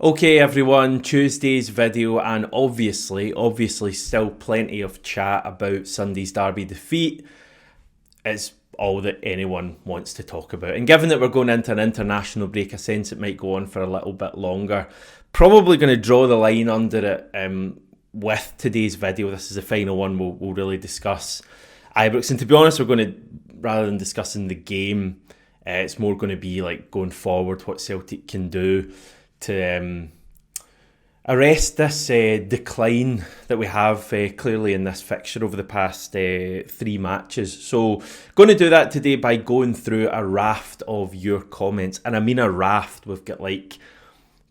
Okay everyone, Tuesday's video, and obviously still plenty of chat about Sunday's derby defeat. It's all that anyone wants to talk about. And given that we're going into an international break, I sense it might go on for a little bit longer. Probably going to draw the line under it with today's video. This is the final one we'll really discuss Ibrox. And to be honest, we're going to, rather than discussing the game, it's more going to be like going forward, what Celtic can do to arrest this decline that we have clearly in this fixture over the past 3 matches. So going to do that today by going through a raft of your comments. And I mean a raft. We've got like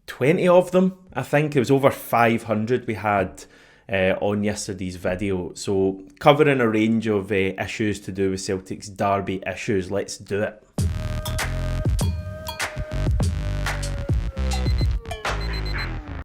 20 of them, I think. It was over 500 we had on yesterday's video. So covering a range of issues to do with Celtic's derby issues. Let's do it.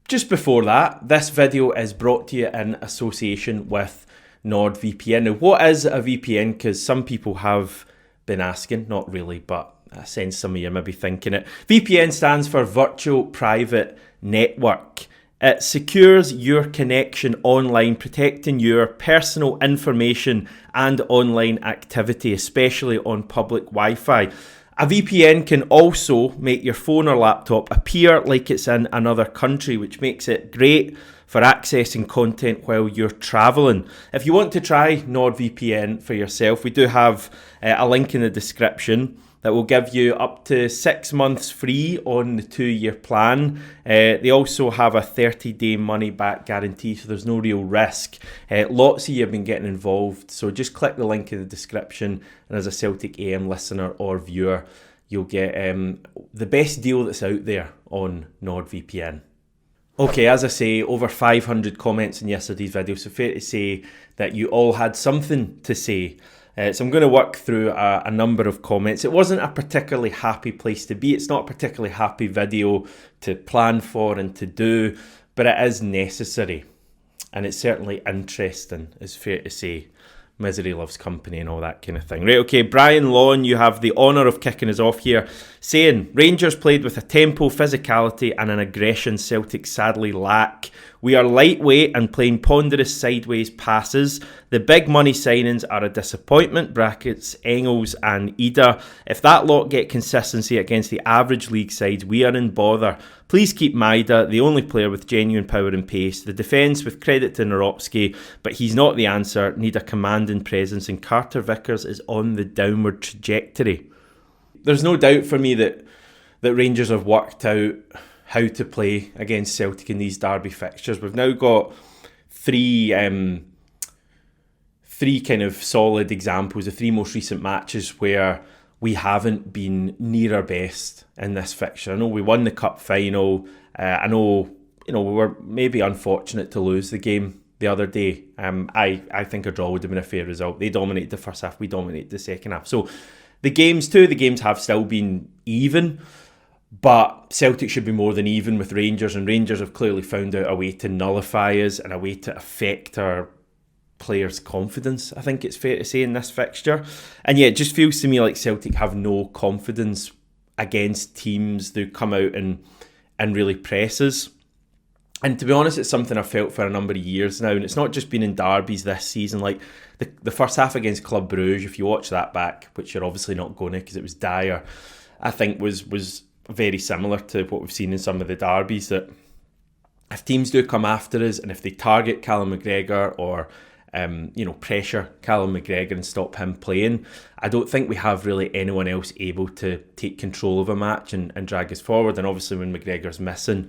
Just before that, this video is brought to you in association with NordVPN. Now, what is a VPN? Because some people have been asking, not really, but I sense some of you may be thinking it. VPN stands for Virtual Private Network. It secures your connection online, protecting your personal information and online activity, especially on public Wi-Fi. A VPN can also make your phone or laptop appear like it's in another country, which makes it great for accessing content while you're travelling. If you want to try NordVPN for yourself, we do have a link in the description that will give you up to 6 months free on the 2-year plan. They also have a 30-day money-back guarantee, so there's no real risk. Lots of you have been getting involved, so just click the link in the description, and as a Celtic AM listener or viewer, you'll get the best deal that's out there on NordVPN. Okay, as I say, over 500 comments in yesterday's video, so fair to say that you all had something to say. So I'm going to work through a number of comments. It wasn't a particularly happy place to be. It's not a particularly happy video to plan for and to do, but it is necessary. And it's certainly interesting, it's fair to say. Misery loves company and all that kind of thing. Right, okay, Brian Lawn, you have the honour of kicking us off here, saying, Rangers played with a tempo, physicality and an aggression Celtic sadly lack. We are lightweight and playing ponderous sideways passes. The big money signings are a disappointment, brackets, Engels and Ida. If that lot get consistency against the average league sides, we are in bother. Please keep Maida, the only player with genuine power and pace. The defence, with credit to Naropski, but he's not the answer. Need a commanding presence, and Carter Vickers is on the downward trajectory. There's no doubt for me that Rangers have worked out how to play against Celtic in these derby fixtures. We've now got three kind of solid examples, the 3 most recent matches where we haven't been near our best in this fixture. I know we won the cup final. I know, we were maybe unfortunate to lose the game the other day. I think a draw would have been a fair result. They dominated the first half, we dominated the second half. So the games have still been even, but Celtic should be more than even with Rangers, and Rangers have clearly found out a way to nullify us and a way to affect our players' confidence, I think it's fair to say, in this fixture. And yeah, it just feels to me like Celtic have no confidence against teams who come out and really press us. And to be honest, it's something I've felt for a number of years now, and it's not just been in derbies this season. Like the first half against Club Brugge, if you watch that back, which you're obviously not going to because it was dire, I think was very similar to what we've seen in some of the derbies, that if teams do come after us and if they target Callum McGregor or pressure Callum McGregor and stop him playing, I don't think we have really anyone else able to take control of a match and drag us forward. And obviously when McGregor's missing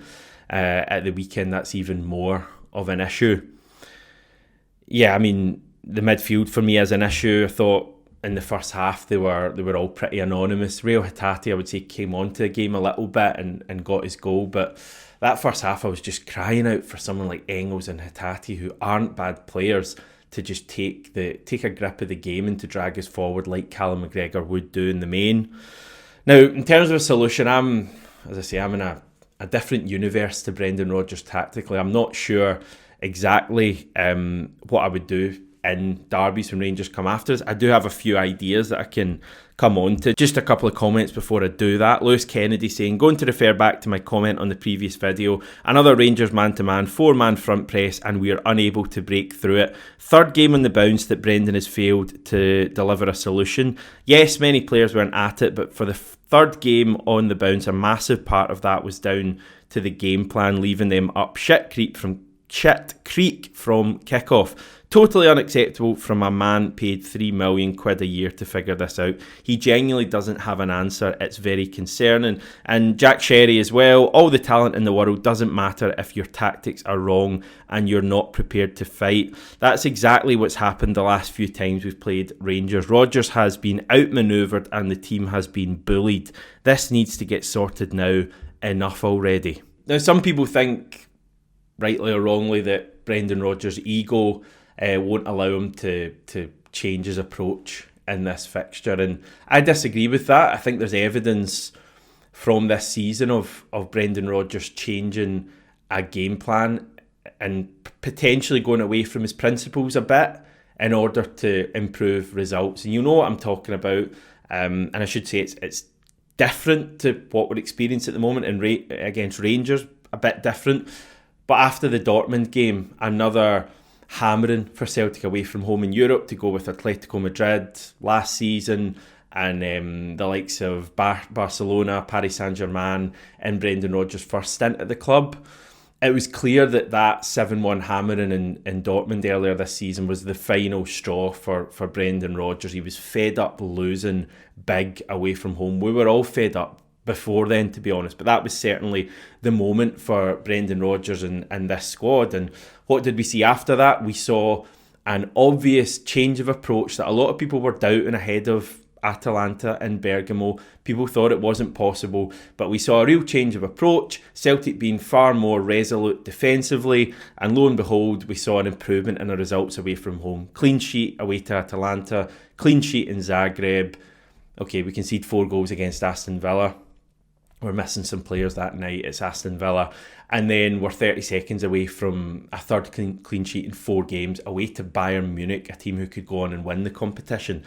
at the weekend, that's even more of an issue. Yeah, I mean, the midfield for me is an issue. I thought in the first half they were all pretty anonymous. Real Hatate, I would say, came onto the game a little bit and got his goal, but that first half I was just crying out for someone like Engels and Hatate, who aren't bad players, to just take a grip of the game and to drag us forward like Callum McGregor would do in the main. Now, in terms of a solution, I'm in a different universe to Brendan Rodgers tactically. I'm not sure exactly what I would do in derbies when Rangers come after us. I do have a few ideas that I can come on to. Just a couple of comments before I do that. Lewis Kennedy saying, going to refer back to my comment on the previous video, another Rangers man-to-man, 4-man front press, and we are unable to break through it. Third game on the bounce that Brendan has failed to deliver a solution. Yes, many players weren't at it, but for the third game on the bounce, a massive part of that was down to the game plan, leaving them up shit creek from kickoff. Totally unacceptable from a man paid £3 million a year to figure this out. He genuinely doesn't have an answer. It's very concerning. And Jack Sherry as well, all the talent in the world doesn't matter if your tactics are wrong and you're not prepared to fight. That's exactly what's happened the last few times we've played Rangers. Rodgers has been outmanoeuvred and the team has been bullied. This needs to get sorted now. Enough already. Now, some people think, rightly or wrongly, that Brendan Rodgers' ego won't allow him to change his approach in this fixture, and I disagree with that. I think there's evidence from this season of Brendan Rodgers changing a game plan and potentially going away from his principles a bit in order to improve results. And you know what I'm talking about, and I should say it's different to what we're experiencing at the moment against Rangers, a bit different. But after the Dortmund game, another hammering for Celtic away from home in Europe to go with Atletico Madrid last season and the likes of Barcelona, Paris Saint-Germain in Brendan Rodgers' first stint at the club. It was clear that 7-1 hammering in Dortmund earlier this season was the final straw for Brendan Rodgers. He was fed up losing big away from home. We were all fed up before then, to be honest, but that was certainly the moment for Brendan Rodgers and this squad. And what did we see after that? We saw an obvious change of approach that a lot of people were doubting ahead of Atalanta and Bergamo. People thought it wasn't possible, but we saw a real change of approach, Celtic being far more resolute defensively, and lo and behold, we saw an improvement in the results away from home. Clean sheet away to Atalanta, clean sheet in Zagreb. Okay, we conceded 4 goals against Aston Villa. We're missing some players that night. It's Aston Villa. And then we're 30 seconds away from a third clean sheet in 4 games away to Bayern Munich, a team who could go on and win the competition.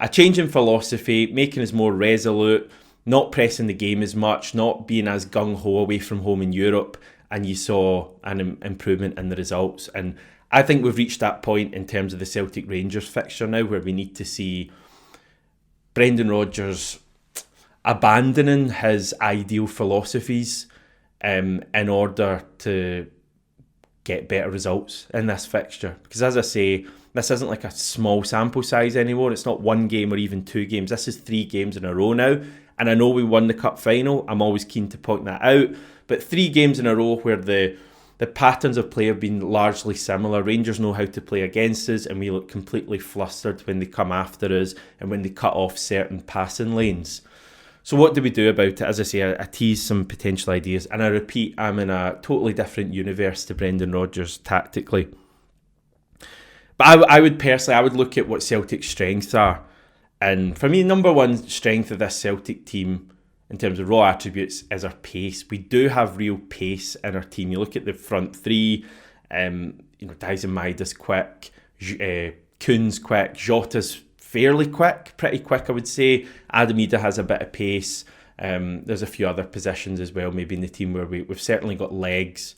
A change in philosophy, making us more resolute, not pressing the game as much, not being as gung-ho away from home in Europe, and you saw an improvement in the results. And I think we've reached that point in terms of the Celtic Rangers fixture now where we need to see Brendan Rodgers abandoning his ideal philosophies in order to get better results in this fixture. Because as I say, this isn't like a small sample size anymore. It's not 1 game or even 2 games. This is 3 games in a row now. And I know we won the cup final. I'm always keen to point that out. But 3 games in a row where the patterns of play have been largely similar. Rangers know how to play against us and we look completely flustered when they come after us and when they cut off certain passing lanes. So what do we do about it? As I say, I tease some potential ideas, and I repeat, I'm in a totally different universe to Brendan Rodgers tactically. But I would look at what Celtic's strengths are. And for me, number one strength of this Celtic team in terms of raw attributes is our pace. We do have real pace in our team. You look at the front 3, Dyson Maida's quick, Kuhn's quick, Jota's fairly quick, pretty quick I would say. Adam Ida has a bit of pace. There's a few other positions as well, maybe in the team where we've certainly got legs.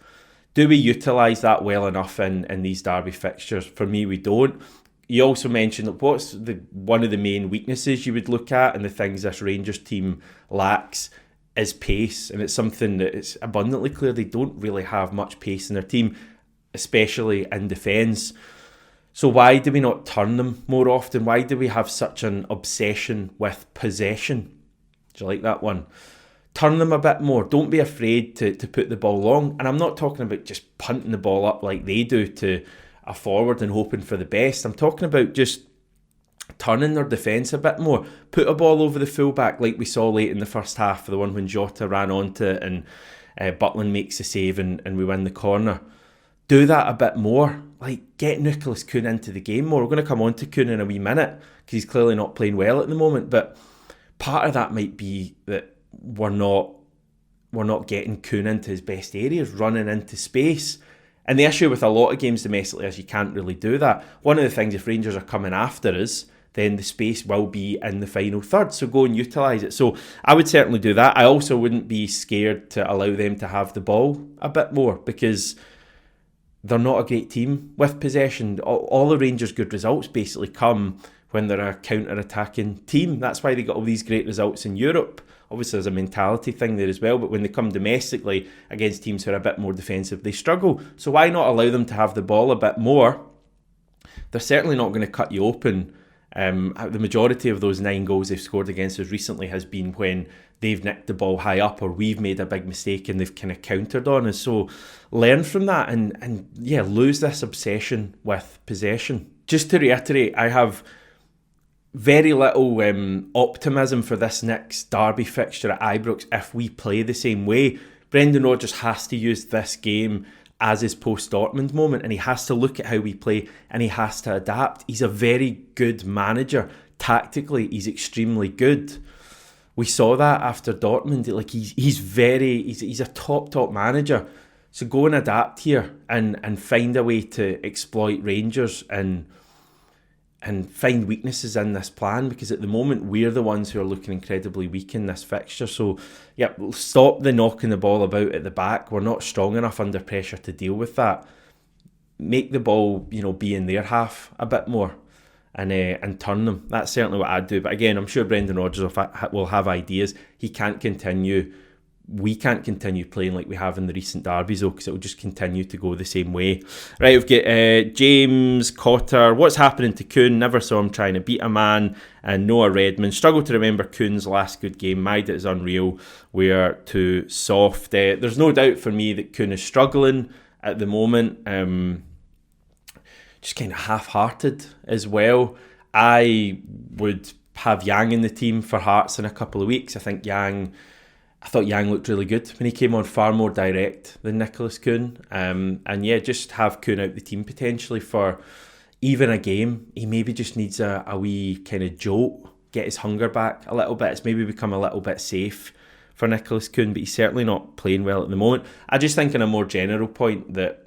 Do we utilise that well enough in these derby fixtures? For me, we don't. You also mentioned what's one of the main weaknesses you would look at and the things this Rangers team lacks is pace, and it's something that it's abundantly clear they don't really have much pace in their team, especially in defence. So why do we not turn them more often? Why do we have such an obsession with possession? Do you like that one? Turn them a bit more. Don't be afraid to put the ball long. And I'm not talking about just punting the ball up like they do to a forward and hoping for the best. I'm talking about just turning their defence a bit more. Put a ball over the fullback like we saw late in the first half, the one when Jota ran onto it and Butland makes a save and we win the corner. Do that a bit more. Like, get Nicholas Kuhn into the game more. We're going to come on to Kuhn in a wee minute because he's clearly not playing well at the moment. But part of that might be that we're not getting Kuhn into his best areas, running into space. And the issue with a lot of games domestically is you can't really do that. One of the things, if Rangers are coming after us, then the space will be in the final third. So go and utilise it. So I would certainly do that. I also wouldn't be scared to allow them to have the ball a bit more, because they're not a great team with possession. All the Rangers' good results basically come when they're a counter-attacking team. That's why they got all these great results in Europe. Obviously, there's a mentality thing there as well, but when they come domestically against teams who are a bit more defensive, they struggle. So why not allow them to have the ball a bit more? They're certainly not going to cut you open. The majority of those 9 goals they've scored against us recently has been when they've nicked the ball high up, or we've made a big mistake and they've kind of countered on us. So learn from that and lose this obsession with possession. Just to reiterate, I have very little optimism for this next derby fixture at Ibrox if we play the same way. Brendan Rodgers has to use this game as his post-Dortmund moment, and he has to look at how we play and he has to adapt. He's a very good manager. Tactically, he's extremely good. We saw that after Dortmund. Like he's a top manager. So go and adapt here and find a way to exploit Rangers and find weaknesses in this plan, because at the moment we're the ones who are looking incredibly weak in this fixture. So stop the knocking the ball about at the back. We're not strong enough under pressure to deal with that. Make the ball, be in their half a bit more and turn them. That's certainly what I'd do. But again, I'm sure Brendan Rodgers will have ideas. We can't continue playing like we have in the recent derbies, though, because it will just continue to go the same way. Right, we've got James Cotter. What's happening to Kuhn? Never saw him trying to beat a man. And Noah Redmond. Struggle to remember Kuhn's last good game. Maida is unreal. We're too soft. There's no doubt for me that Kuhn is struggling at the moment. Just kind of half-hearted as well. I would have Yang in the team for Hearts in a couple of weeks. I thought Yang looked really good when he came on, far more direct than Nicholas Kuhn. Just have Kuhn out the team potentially for even a game. He maybe just needs a wee kind of jolt, get his hunger back a little bit. It's maybe become a little bit safe for Nicholas Kuhn, but he's certainly not playing well at the moment. I just think on a more general point that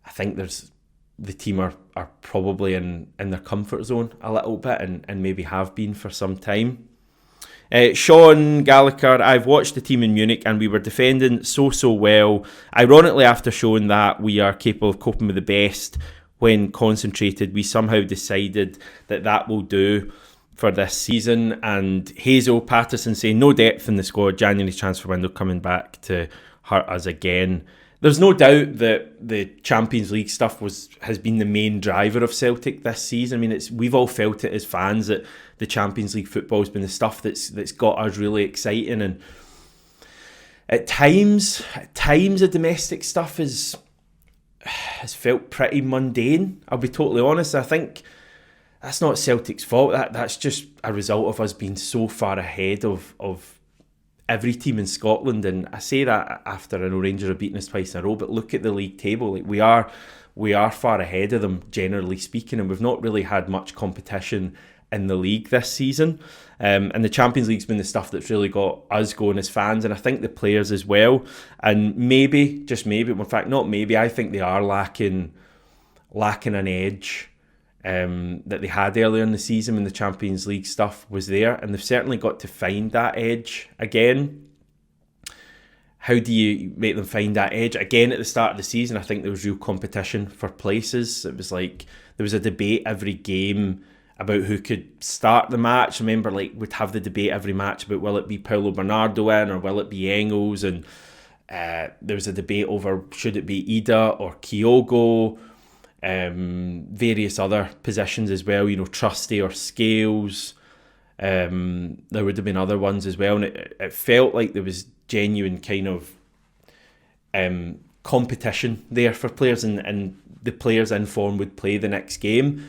I think the team are probably in their comfort zone a little bit and maybe have been for some time. Sean Gallagher, I've watched the team in Munich and we were defending so well. Ironically, after showing that we are capable of coping with the best when concentrated, we somehow decided that will do for this season. And Hazel Patterson saying no depth in the squad, January's transfer window coming back to hurt us again. There's no doubt that the Champions League stuff has been the main driver of Celtic this season. I mean, we've all felt it as fans that the Champions League football has been the stuff that's got us really exciting. And at times the domestic stuff has felt pretty mundane. I'll be totally honest. I think that's not Celtic's fault. That's just a result of us being so far ahead of every team in Scotland. And I say that after I know Rangers have beaten us twice in a row, but look at the league table. Like we are far ahead of them, generally speaking, and we've not really had much competition in the league this season. And the Champions League's been the stuff that's really got us going as fans, and I think the players as well. And maybe, just maybe, in fact not maybe, I think they are lacking an edge that they had earlier in the season when the Champions League stuff was there, and they've certainly got to find that edge again. How do you make them find that edge? Again, at the start of the season, I think there was real competition for places. It was like there was a debate every game about who could start the match. Remember, we'd have the debate every match about will it be Paulo Bernardo in or will it be Engels, and there was a debate over should it be Ida or Kyogo. Various other positions as well, Trusty or Scales. There would have been other ones as well, and it felt like there was genuine kind of competition there for players, and the players in form would play the next game.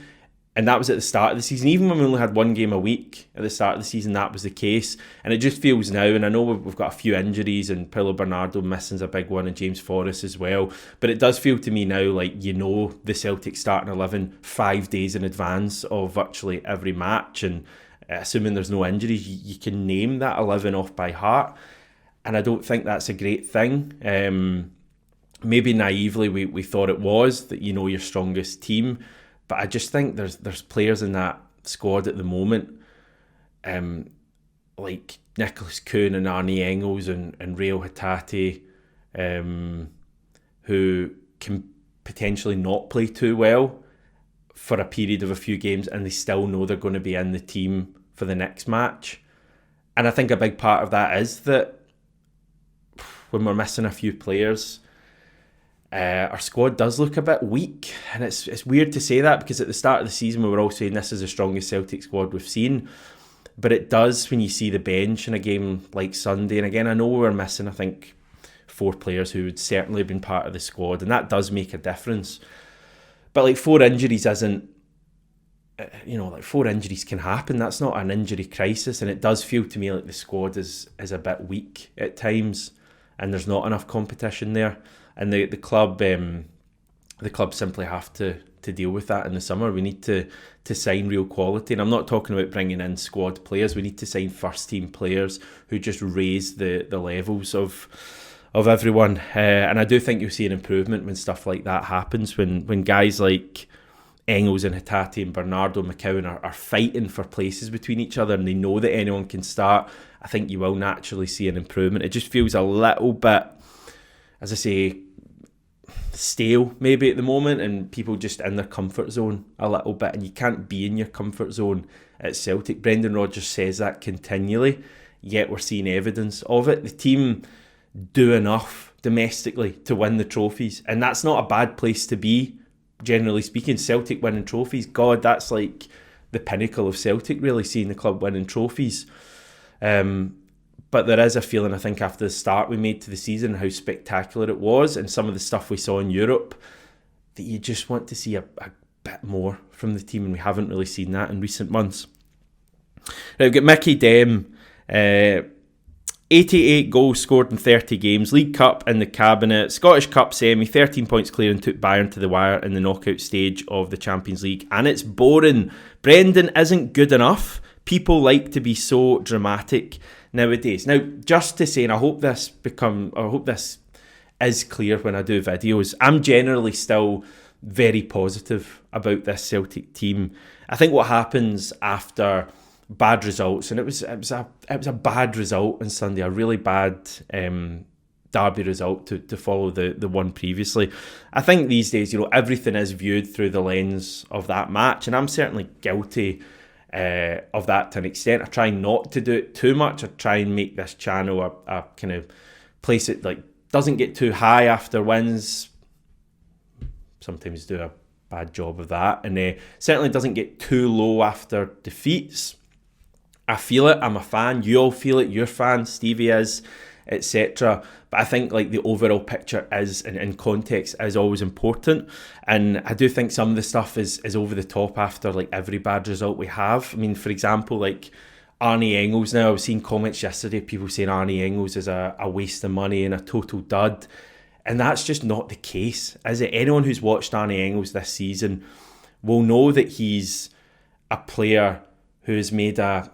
And that was at the start of the season. Even when we only had one game a week at the start of the season, that was the case. And it just feels now, and I know we've got a few injuries, and Paulo Bernardo missing's a big one, and James Forrest as well. But it does feel to me now like the Celtic starting 11 5 days in advance of virtually every match. And assuming there's no injuries, you can name that 11 off by heart. And I don't think that's a great thing. maybe naively we thought it was, that you know your strongest team. But I just think there's players in that squad at the moment, like Nicholas Kuhn and Arnie Engels and Rail Hatate, who can potentially not play too well for a period of a few games, and they still know they're going to be in the team for the next match. And I think a big part of that is that when we're missing a few players, our squad does look a bit weak. And it's weird to say that, because at the start of the season we were all saying this is the strongest Celtic squad we've seen. But it does when you see the bench in a game like Sunday. And again, I know we're missing, I think, 4 players who would certainly have been part of the squad, and that does make a difference. But like 4 injuries isn't, like 4 injuries can happen. That's not an injury crisis, and it does feel to me like the squad is a bit weak at times, and there's not enough competition there. And the club simply have to deal with that in the summer. We need to sign real quality, and I'm not talking about bringing in squad players. We need to sign first team players who just raise the levels of everyone. And I do think you'll see an improvement when stuff like that happens, when guys like Engels and Hatate and Bernardo McCowan are fighting for places between each other, and they know that anyone can start. I think you will naturally see an improvement. It just feels a little bit, as I say, stale maybe at the moment, and people just in their comfort zone a little bit, and you can't be in your comfort zone at Celtic. Brendan Rodgers says that continually, yet we're seeing evidence of it. The team do enough domestically to win the trophies, and that's not a bad place to be, generally speaking. Celtic winning trophies, God, that's like the pinnacle of Celtic, really, seeing the club winning trophies. But there is a feeling, I think, after the start we made to the season, how spectacular it was, and some of the stuff we saw in Europe, that you just want to see a bit more from the team, and we haven't really seen that in recent months. Now we've got Mickey Dem, 88 goals scored in 30 games, League Cup in the cabinet, Scottish Cup semi, 13 points clear, and took Bayern to the wire in the knockout stage of the Champions League. And it's boring. Brendan isn't good enough. People like to be so dramatic nowadays. Now, just to say, and I hope this is clear when I do videos, I'm generally still very positive about this Celtic team. I think what happens after bad results, and it was a bad result on Sunday, a really bad derby result to follow the one previously. I think these days, everything is viewed through the lens of that match, and I'm certainly guilty of that to an extent. I try not to do it too much. I try and make this channel a kind of place that doesn't get too high after wins. Sometimes do a bad job of that, and certainly doesn't get too low after defeats. I feel it. I'm a fan. You all feel it. You're fans. Stevie is, etc. But I think the overall picture is, and in context, is always important. And I do think some of the stuff is over the top after every bad result we have. I mean, for example, Arnie Engels. Now, I was seeing comments yesterday, people saying Arnie Engels is a waste of money and a total dud. And that's just not the case, is it? Anyone who's watched Arnie Engels this season will know that he's a player who has made a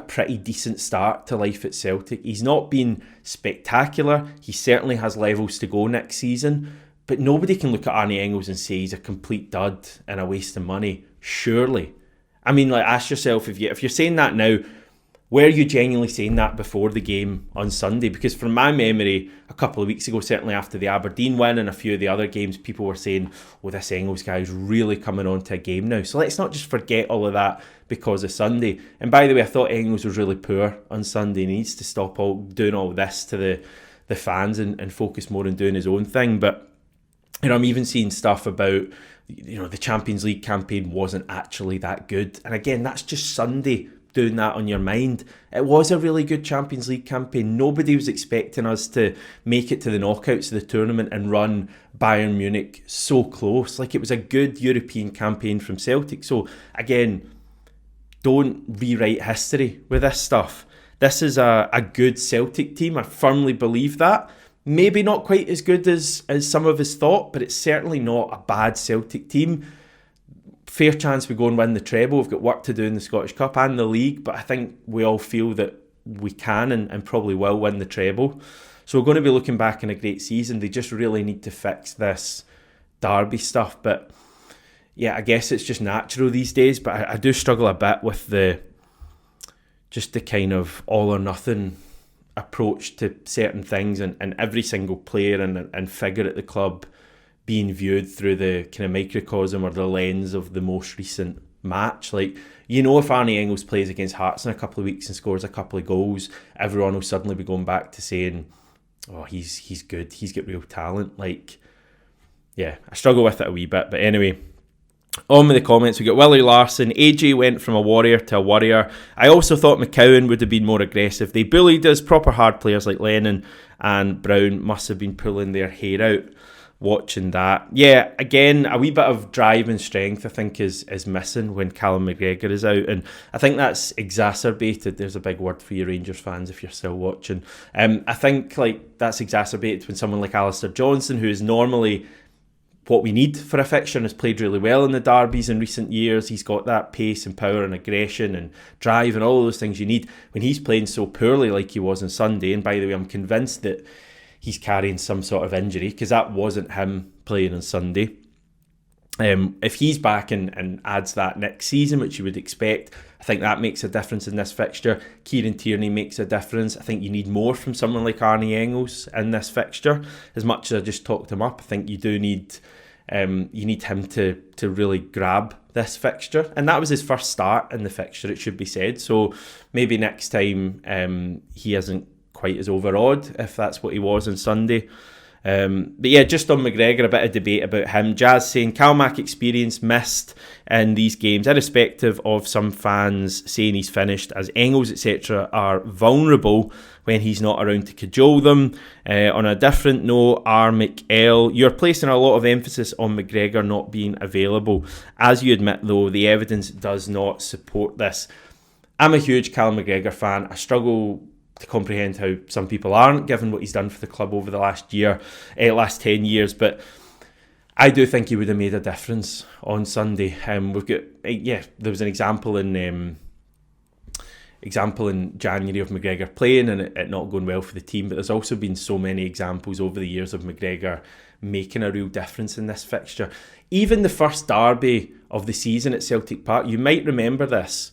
pretty decent start to life at Celtic. He's not been spectacular. He certainly has levels to go next season, but nobody can look at Arnie Engels and say he's a complete dud and a waste of money, surely. I mean, ask yourself, if you're saying that now, were you genuinely saying that before the game on Sunday? Because from my memory, a couple of weeks ago, certainly after the Aberdeen win and a few of the other games, people were saying, this Engels guy is really coming on to a game now. So let's not just forget all of that because of Sunday. And by the way, I thought Engels was really poor on Sunday. He needs to stop doing all this to the fans and focus more on doing his own thing. But I'm even seeing stuff about the Champions League campaign wasn't actually that good. And again, that's just Sunday doing that on your mind. It was a really good Champions League campaign. Nobody was expecting us to make it to the knockouts of the tournament and run Bayern Munich so close. It was a good European campaign from Celtic. So again, don't rewrite history with this stuff. This is a good Celtic team. I firmly believe that. Maybe not quite as good as some of us thought, but it's certainly not a bad Celtic team. Fair chance we go and win the treble. We've got work to do in the Scottish Cup and the league, but I think we all feel that we can and probably will win the treble. So we're going to be looking back on a great season. They just really need to fix this derby stuff. But yeah, I guess it's just natural these days. But I do struggle a bit with the kind of all or nothing approach to certain things, and every single player and figure at the club being viewed through the kind of microcosm or the lens of the most recent match. Like, if Arnie Engels plays against Hearts in a couple of weeks and scores a couple of goals, everyone will suddenly be going back to saying, oh, he's good, he's got real talent. Like, yeah, I struggle with it a wee bit. But anyway, on with the comments. We got Willie Larson. AJ went from a warrior to a worrier. I also thought McCowan would have been more aggressive. They bullied us. Proper hard players like Lennon and Brown must have been pulling their hair out watching that. Yeah, again, a wee bit of drive and strength I think is missing when Callum McGregor is out, and I think that's exacerbated. There's a big word for you Rangers fans if you're still watching. I think that's exacerbated when someone like Alistair Johnson, who is normally what we need for a fixture and has played really well in the derbies in recent years. He's got that pace and power and aggression and drive and all those things you need. When he's playing so poorly like he was on Sunday, and by the way, I'm convinced that he's carrying some sort of injury because that wasn't him playing on Sunday. If he's back and adds that next season, which you would expect, I think that makes a difference in this fixture. Kieran Tierney makes a difference. I think you need more from someone like Arnie Engels in this fixture. As much as I just talked him up, I think you do need him to really grab this fixture. And that was his first start in the fixture, it should be said. So maybe next time he isn't quite as overawed if that's what he was on Sunday. But yeah, just on McGregor, a bit of debate about him. Jazz saying Calmac experience missed in these games, irrespective of some fans saying he's finished, as Engels etc. are vulnerable when he's not around to cajole them. On a different note, R. McL, you're placing a lot of emphasis on McGregor not being available. As you admit though, the evidence does not support this. I'm a huge Callum McGregor fan. I struggle to comprehend how some people aren't, given what he's done for the club over the last 10 years. But I do think he would have made a difference on Sunday. We've got, there was an example in January of McGregor playing and it not going well for the team. But there's also been so many examples over the years of McGregor making a real difference in this fixture. Even the first derby of the season at Celtic Park, you might remember this.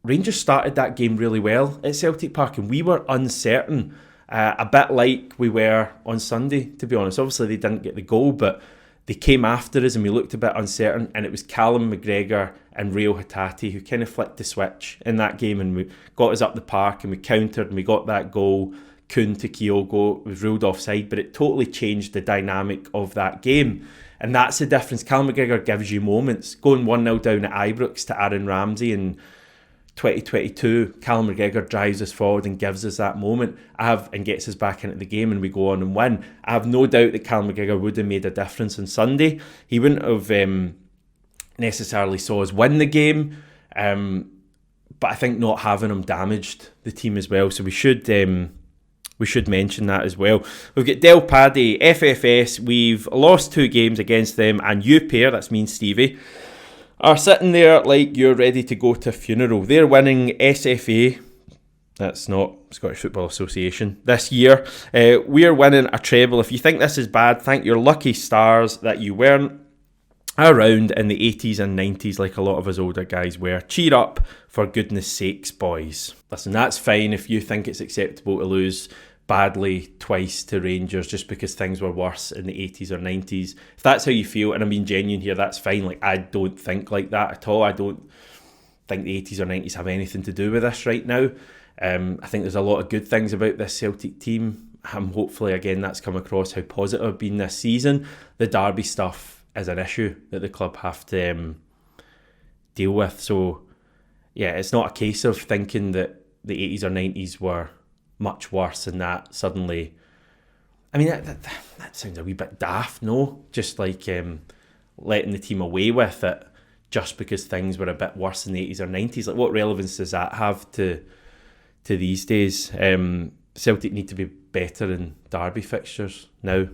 Rangers started that game really well at Celtic Park and we were uncertain, a bit like we were on Sunday, to be honest. Obviously they didn't get the goal, but they came after us and we looked a bit uncertain, and it was Callum McGregor and Rio Hatate who kind of flicked the switch in that game and we got us up the park and we countered and we got that goal. Kuhn to Kyogo was ruled offside, but it totally changed the dynamic of that game. And that's the difference. Callum McGregor gives you moments. Going 1-0 down at Ibrox to Aaron Ramsey in 2022, Callum McGregor drives us forward and gives us that moment and gets us back into the game and we go on and win. I have no doubt that Callum McGregor would have made a difference on Sunday. He wouldn't have necessarily saw us win the game, but I think not having him damaged the team as well. So we should mention that as well. We've got Del Paddy, FFS. We've lost 2 games against them, and you pair, that's me and Stevie, are sitting there like you're ready to go to a funeral. They're winning SFA, that's not Scottish Football Association, this year. We're winning a treble. If you think this is bad, thank your lucky stars that you weren't around in the 80s and 90s like a lot of us older guys were. Cheer up, for goodness sakes, boys. Listen, that's fine if you think it's acceptable to lose badly twice to Rangers just because things were worse in the 80s or 90s. If that's how you feel, and I'm being genuine here, that's fine. Like, I don't think like that at all. I don't think the 80s or 90s have anything to do with this right now. I think there's a lot of good things about this Celtic team. Hopefully, again, that's come across how positive I've been this season. The derby stuff is an issue that the club have to deal with. So, yeah, it's not a case of thinking that the 80s or 90s were much worse and that suddenly, I mean, that sounds a wee bit daft, no? Just like letting the team away with it just because things were a bit worse in the 80s or 90s. Like, what relevance does that have to these days? Celtic need to be better in derby fixtures now.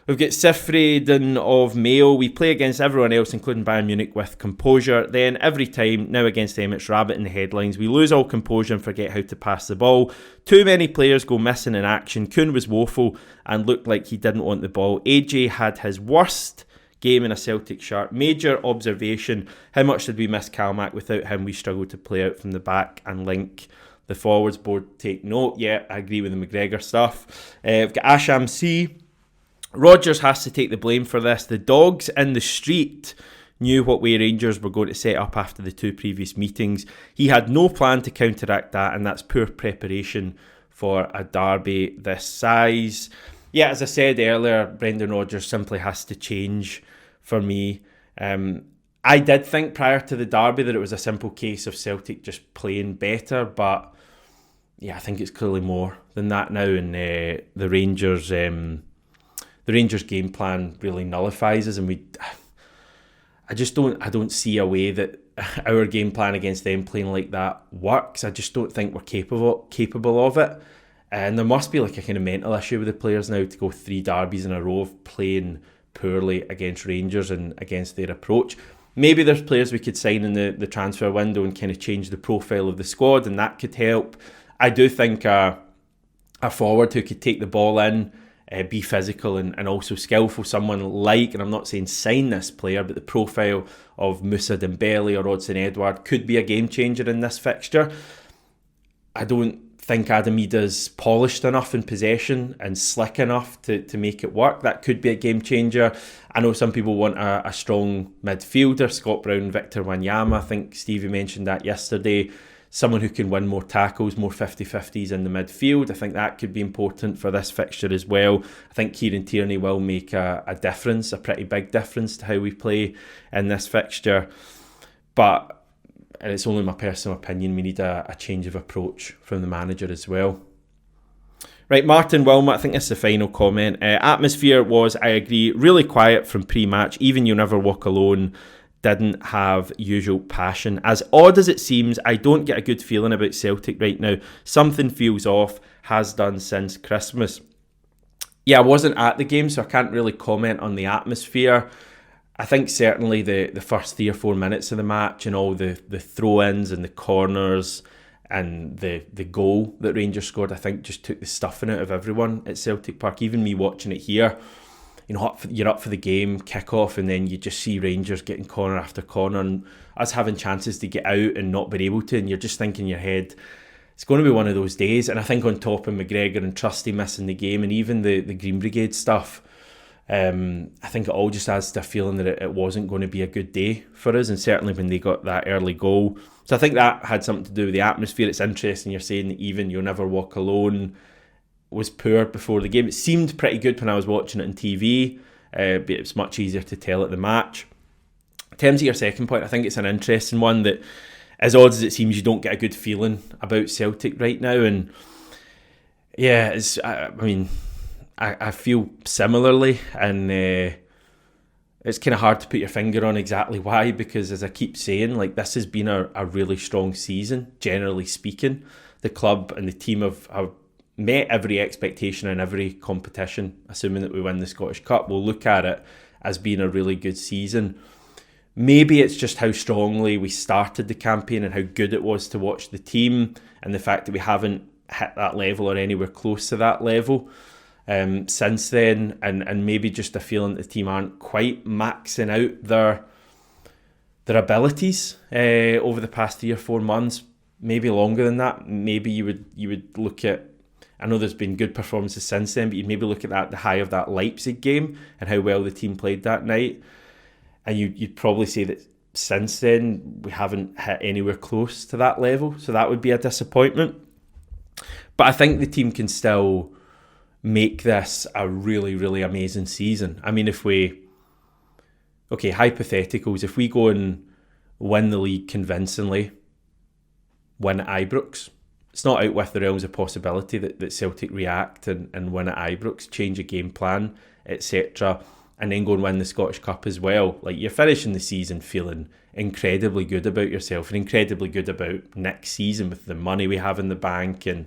We've got Sifredin of Mayo. We play against everyone else, including Bayern Munich, with composure. Then every time, now against them, it's rabbit in the headlines. We lose all composure and forget how to pass the ball. Too many players go missing in action. Kuhn was woeful and looked like he didn't want the ball. AJ had his worst game in a Celtic shirt. Major observation. How much did we miss Calmac? Without him, we struggled to play out from the back and link the forwards. Board take note. Yeah, I agree with the McGregor stuff. We've got Asham C. Rodgers has to take the blame for this. The dogs in the street knew what way Rangers were going to set up after the 2 previous meetings. He had no plan to counteract that, and that's poor preparation for a derby this size. Yeah, as I said earlier, Brendan Rodgers simply has to change for me. I did think prior to the derby that it was a simple case of Celtic just playing better, but yeah, I think it's clearly more than that now, and the Rangers game plan really nullifies us, and I don't see a way that our game plan against them playing like that works. I just don't think we're capable of it, and there must be like a kind of mental issue with the players now to go 3 derbies in a row of playing poorly against Rangers and against their approach. Maybe there's players we could sign in the transfer window and kind of change the profile of the squad, and that could help. I do think a forward who could take the ball in, be physical and also skillful, someone like, and I'm not saying sign this player, but the profile of Moussa Dembele or Odsonne Edouard could be a game changer in this fixture. I don't think Adam Ida's polished enough in possession and slick enough to make it work. That could be a game changer. I know some people want a strong midfielder, Scott Brown, Victor Wanyama. I think Stevie mentioned that yesterday. Someone who can win more tackles, more 50-50s in the midfield. I think that could be important for this fixture as well. I think Kieran Tierney will make a difference, a pretty big difference to how we play in this fixture. But, and it's only my personal opinion, we need a change of approach from the manager as well. Right, Martin Wilmot, I think this is the final comment. Atmosphere was, I agree, really quiet from pre-match. Even You Never Walk Alone didn't have usual passion. As odd as it seems, I don't get a good feeling about Celtic right now. Something feels off, has done since Christmas. Yeah, I wasn't at the game, so I can't really comment on the atmosphere. I think certainly the first 3 or 4 minutes of the match and all the throw-ins and the corners and the goal that Rangers scored, I think just took the stuffing out of everyone at Celtic Park. Even me watching it here, you know, you're up for the game, kick-off, and then you just see Rangers getting corner after corner and us having chances to get out and not being able to, and you're just thinking in your head, it's going to be one of those days. And I think on top of McGregor and Trusty missing the game and even the Green Brigade stuff, I think it all just adds to a feeling that it wasn't going to be a good day for us, and certainly when they got that early goal. So I think that had something to do with the atmosphere. It's interesting you're saying that even You'll Never Walk Alone was poor before the game. It seemed pretty good when I was watching it on TV, but it's much easier to tell at the match. In terms of your second point, I think it's an interesting one that, as odd as it seems, you don't get a good feeling about Celtic right now. And yeah, I feel similarly, and it's kind of hard to put your finger on exactly why, because as I keep saying, like, this has been a really strong season, generally speaking. The club and the team have met every expectation in every competition. Assuming that we win the Scottish Cup, we'll look at it as being a really good season. Maybe it's just how strongly we started the campaign and how good it was to watch the team, and the fact that we haven't hit that level or anywhere close to that level since then, and maybe just a feeling that the team aren't quite maxing out their abilities over the past 3 or 4 months, maybe longer than that. Maybe you would look at, I know there's been good performances since then, but you'd maybe look at the high of that Leipzig game and how well the team played that night, and you'd probably say that since then we haven't hit anywhere close to that level, so that would be a disappointment. But I think the team can still make this a really, really amazing season. I mean, hypotheticals, if we go and win the league convincingly, win at Ibrox, it's not out with the realms of possibility that Celtic react and win at Ibrox, change a game plan, etc., and then go and win the Scottish Cup as well. Like, you're finishing the season feeling incredibly good about yourself and incredibly good about next season with the money we have in the bank and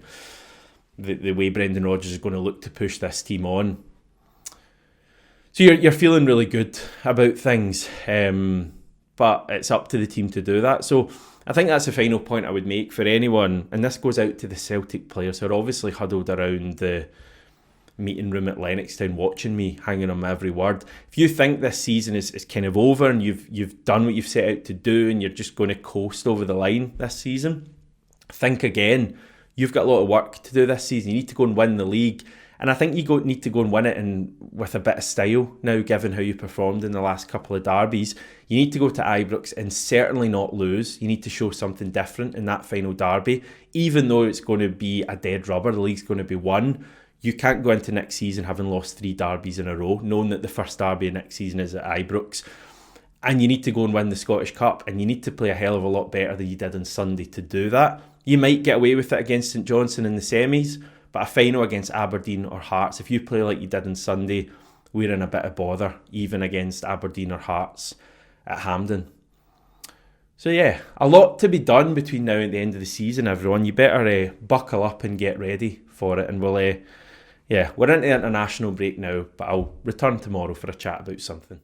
the way Brendan Rodgers is going to look to push this team on. So you're feeling really good about things, but it's up to the team to do that. So I think that's the final point I would make for anyone, and this goes out to the Celtic players who are obviously huddled around the meeting room at Lennoxtown watching me, hanging on my every word. If you think this season is kind of over and you've done what you've set out to do and you're just going to coast over the line this season, think again. You've got a lot of work to do this season. You need to go and win the league. And I think you need to go and win it with a bit of style now, given how you performed in the last couple of derbies. You need to go to Ibrox and certainly not lose. You need to show something different in that final derby. Even though it's going to be a dead rubber, the league's going to be won. You can't go into next season having lost 3 derbies in a row, knowing that the first derby of next season is at Ibrox. And you need to go and win the Scottish Cup, and you need to play a hell of a lot better than you did on Sunday to do that. You might get away with it against St Johnstone in the semis, but a final against Aberdeen or Hearts, if you play like you did on Sunday, we're in a bit of bother, even against Aberdeen or Hearts at Hampden. So yeah, a lot to be done between now and the end of the season, everyone. You better buckle up and get ready for it, and we're into the international break now, but I'll return tomorrow for a chat about something.